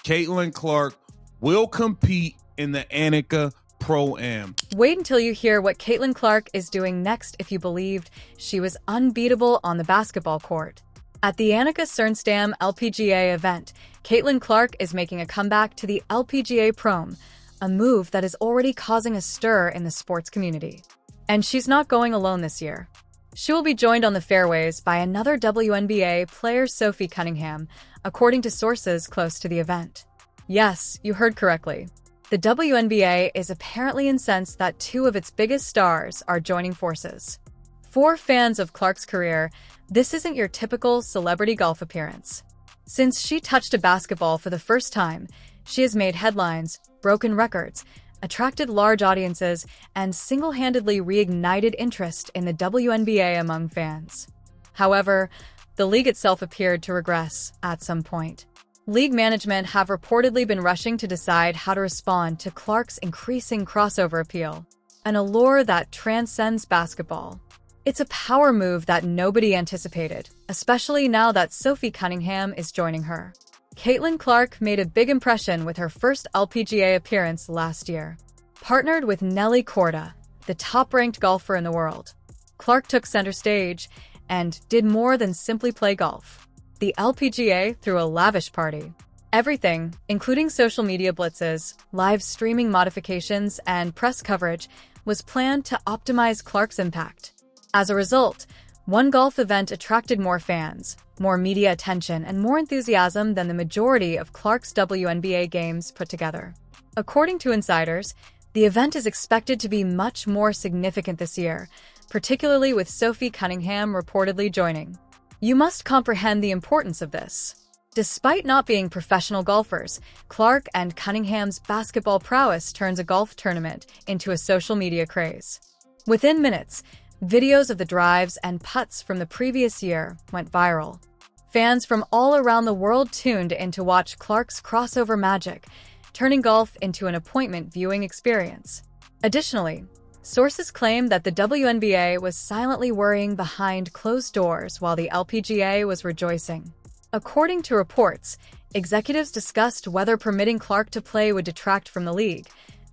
Caitlin Clark will compete in the Annika Pro-Am. Wait until you hear what Caitlin Clark is doing next if you believed she was unbeatable on the basketball court. At the Annika Sorenstam LPGA event, Caitlin Clark is making a comeback to the LPGA Pro-Am, a move that is already causing a stir in the sports community. And she's not going alone this year. She will be joined on the fairways by another WNBA player, Sophie Cunningham, according to sources close to the event. Yes, you heard correctly. The WNBA is apparently incensed that two of its biggest stars are joining forces. For fans of Clark's career, this isn't your typical celebrity golf appearance. Since she touched a basketball for the first time, she has made headlines, broken records, attracted large audiences, and single-handedly reignited interest in the WNBA among fans. However, the league itself appeared to regress at some point. League management have reportedly been rushing to decide how to respond to Clark's increasing crossover appeal, an allure that transcends basketball. It's a power move that nobody anticipated, especially now that Sophie Cunningham is joining her. Caitlin Clark made a big impression with her first LPGA appearance last year. Partnered with Nelly Korda, the top-ranked golfer in the world, Clark took center stage and did more than simply play golf. The LPGA threw a lavish party. Everything, including social media blitzes, live streaming modifications, and press coverage, was planned to optimize Clark's impact. As a result, one golf event attracted more fans, more media attention, and more enthusiasm than the majority of Clark's WNBA games put together. According to insiders, the event is expected to be much more significant this year, particularly with Sophie Cunningham reportedly joining. You must comprehend the importance of this. Despite not being professional golfers, Clark and Cunningham's basketball prowess turns a golf tournament into a social media craze. Within minutes, videos of the drives and putts from the previous year went viral. Fans from all around the world tuned in to watch Clark's crossover magic, turning golf into an appointment viewing experience. Additionally, sources claim that the WNBA was silently worrying behind closed doors while the LPGA was rejoicing. According to reports, executives discussed whether permitting Clark to play would detract from the league,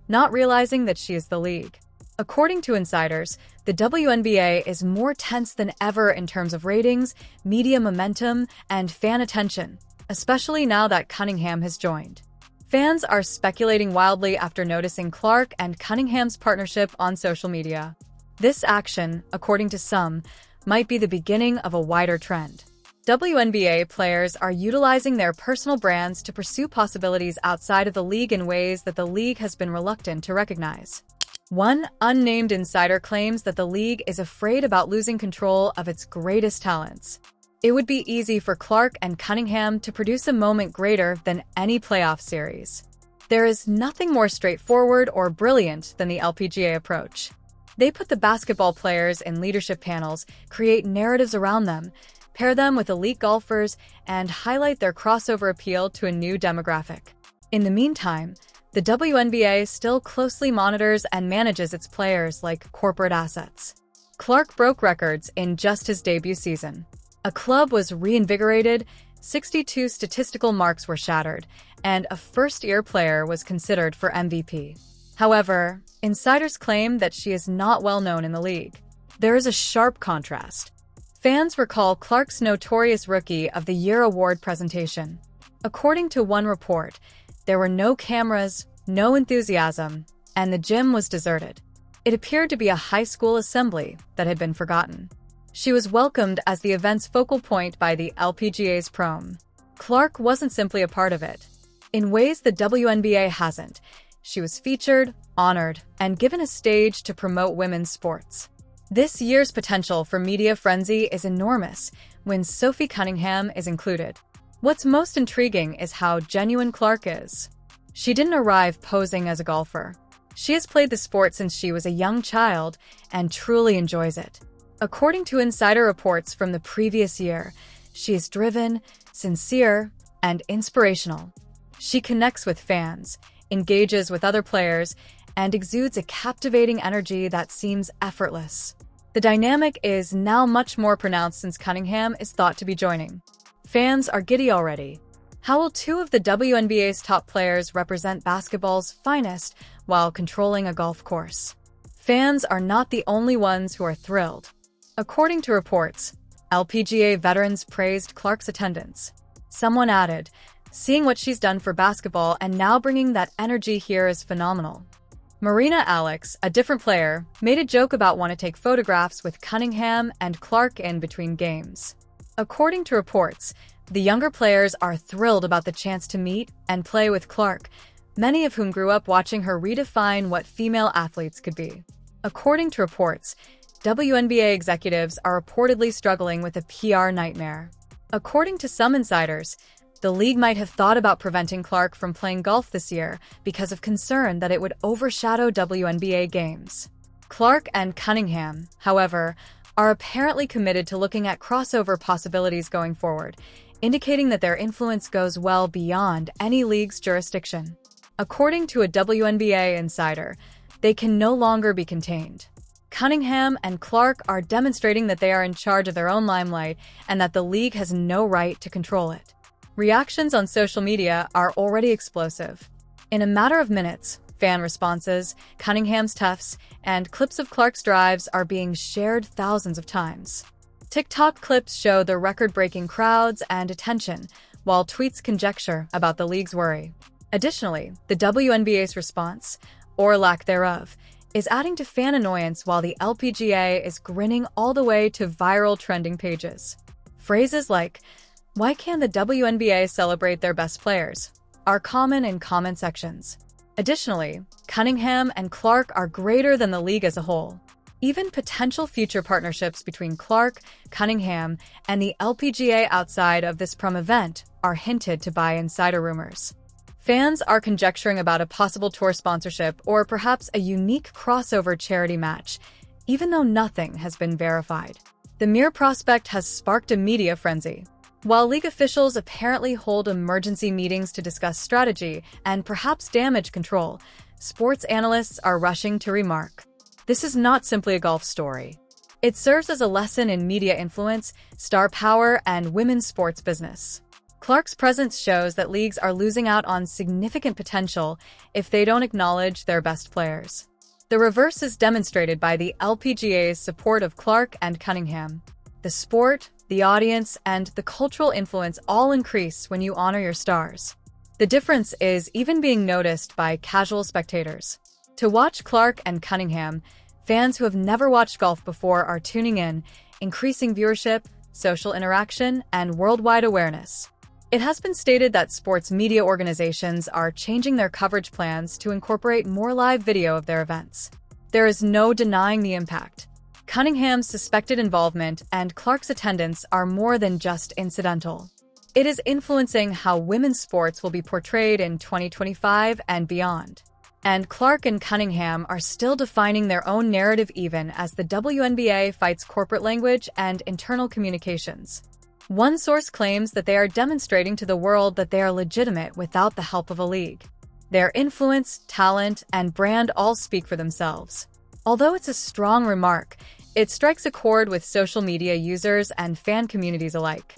not realizing that she is the league. According to insiders, the WNBA is more tense than ever in terms of ratings, media momentum, and fan attention, especially now that Cunningham has joined. Fans are speculating wildly after noticing Clark and Cunningham's partnership on social media. This action, according to some, might be the beginning of a wider trend. WNBA players are utilizing their personal brands to pursue possibilities outside of the league in ways that the league has been reluctant to recognize. One unnamed insider claims that the league is afraid about losing control of its greatest talents. It would be easy for Clark and Cunningham to produce a moment greater than any playoff series. There is nothing more straightforward or brilliant than the LPGA approach. They put the basketball players in leadership panels, create narratives around them, pair them with elite golfers, and highlight their crossover appeal to a new demographic. In the meantime, the WNBA still closely monitors and manages its players like corporate assets. Clark broke records in just his debut season. A club was reinvigorated, 62 statistical marks were shattered, and a first-year player was considered for MVP. However, insiders claim that she is not well known in the league. There is a sharp contrast. Fans recall Clark's notorious Rookie of the Year award presentation. According to one report, there were no cameras, no enthusiasm, and the gym was deserted. It appeared to be a high school assembly that had been forgotten. She was welcomed as the event's focal point by the LPGA's Pro-Am. Clark wasn't simply a part of it. In ways the WNBA hasn't, she was featured, honored, and given a stage to promote women's sports. This year's potential for media frenzy is enormous when Sophie Cunningham is included. What's most intriguing is how genuine Clark is. She didn't arrive posing as a golfer. She has played the sport since she was a young child and truly enjoys it. According to insider reports from the previous year, she is driven, sincere, and inspirational. She connects with fans, engages with other players, and exudes a captivating energy that seems effortless. The dynamic is now much more pronounced since Cunningham is thought to be joining. Fans are giddy already. How will two of the WNBA's top players represent basketball's finest while controlling a golf course? Fans are not the only ones who are thrilled. According to reports, LPGA veterans praised Clark's attendance. Someone added, "Seeing what she's done for basketball and now bringing that energy here is phenomenal." Marina Alex, a different player, made a joke about wanting to take photographs with Cunningham and Clark in between games. According to reports, the younger players are thrilled about the chance to meet and play with Clark, many of whom grew up watching her redefine what female athletes could be. According to reports, WNBA executives are reportedly struggling with a PR nightmare. According to some insiders, the league might have thought about preventing Clark from playing golf this year because of concern that it would overshadow WNBA games. Clark and Cunningham, however, are apparently committed to looking at crossover possibilities going forward, indicating that their influence goes well beyond any league's jurisdiction. According to a WNBA insider, they can no longer be contained. Cunningham and Clark are demonstrating that they are in charge of their own limelight and that the league has no right to control it. Reactions on social media are already explosive. In a matter of minutes, fan responses, Cunningham's tufts, and clips of Clark's drives are being shared thousands of times. TikTok clips show the record-breaking crowds and attention, while tweets conjecture about the league's worry. Additionally, the WNBA's response, or lack thereof, is adding to fan annoyance while the LPGA is grinning all the way to viral trending pages. Phrases like, "Why can't the WNBA celebrate their best players?" are common in comment sections. Additionally, Cunningham and Clark are greater than the league as a whole. Even potential future partnerships between Clark, Cunningham, and the LPGA outside of this prom event are hinted to by insider rumors. Fans are conjecturing about a possible tour sponsorship or perhaps a unique crossover charity match, even though nothing has been verified. The mere prospect has sparked a media frenzy. While league officials apparently hold emergency meetings to discuss strategy and perhaps damage control, sports analysts are rushing to remark, "This is not simply a golf story. It serves as a lesson in media influence, star power, and women's sports business." Clark's presence shows that leagues are losing out on significant potential if they don't acknowledge their best players. The reverse is demonstrated by the LPGA's support of Clark and Cunningham. The sport, the audience, and the cultural influence all increase when you honor your stars. The difference is even being noticed by casual spectators. To watch Clark and Cunningham, fans who have never watched golf before are tuning in, increasing viewership, social interaction, and worldwide awareness. It has been stated that sports media organizations are changing their coverage plans to incorporate more live video of their events. There is no denying the impact. Cunningham's suspected involvement and Clark's attendance are more than just incidental. It is influencing how women's sports will be portrayed in 2025 and beyond. And Clark and Cunningham are still defining their own narrative even as the WNBA fights corporate language and internal communications. One source claims that they are demonstrating to the world that they are legitimate without the help of a league. Their influence, talent, and brand all speak for themselves. Although it's a strong remark, it strikes a chord with social media users and fan communities alike.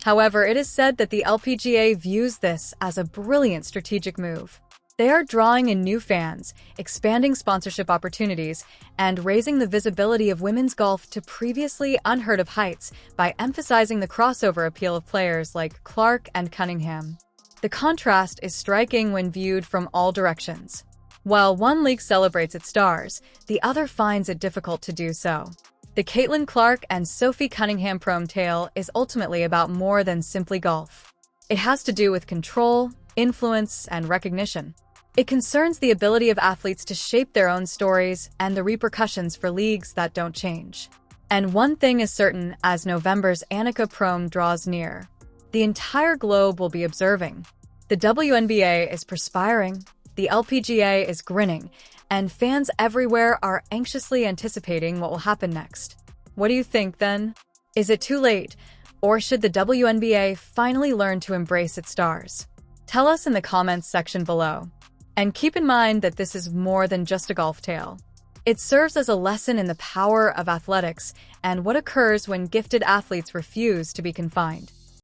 However, it is said that the LPGA views this as a brilliant strategic move. They are drawing in new fans, expanding sponsorship opportunities, and raising the visibility of women's golf to previously unheard of heights by emphasizing the crossover appeal of players like Clark and Cunningham. The contrast is striking when viewed from all directions. While one league celebrates its stars, the other finds it difficult to do so. The Caitlin Clark and Sophie Cunningham prom tale is ultimately about more than simply golf. It has to do with control, influence, and recognition. It concerns the ability of athletes to shape their own stories and the repercussions for leagues that don't change. And one thing is certain as November's Annika prom draws near. The entire globe will be observing. The WNBA is perspiring, the LPGA is grinning, and fans everywhere are anxiously anticipating what will happen next. What do you think, then? Is it too late, or should the WNBA finally learn to embrace its stars? Tell us in the comments section below. And keep in mind that this is more than just a golf tale. It serves as a lesson in the power of athletics and what occurs when gifted athletes refuse to be confined.